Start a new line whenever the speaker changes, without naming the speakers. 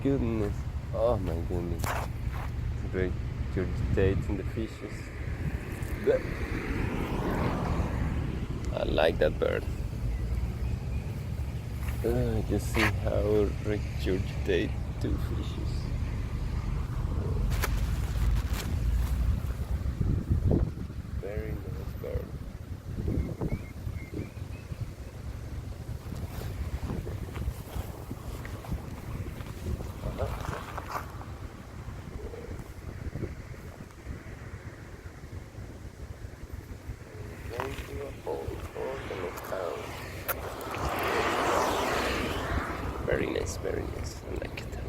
goodness. Oh my goodness. Regurgitating the fishes. Bleh. I like that bird. Just see how regurgitate two fishes. Very nice bird. Going to a hole for the next town. Very nice, very nice. I like it.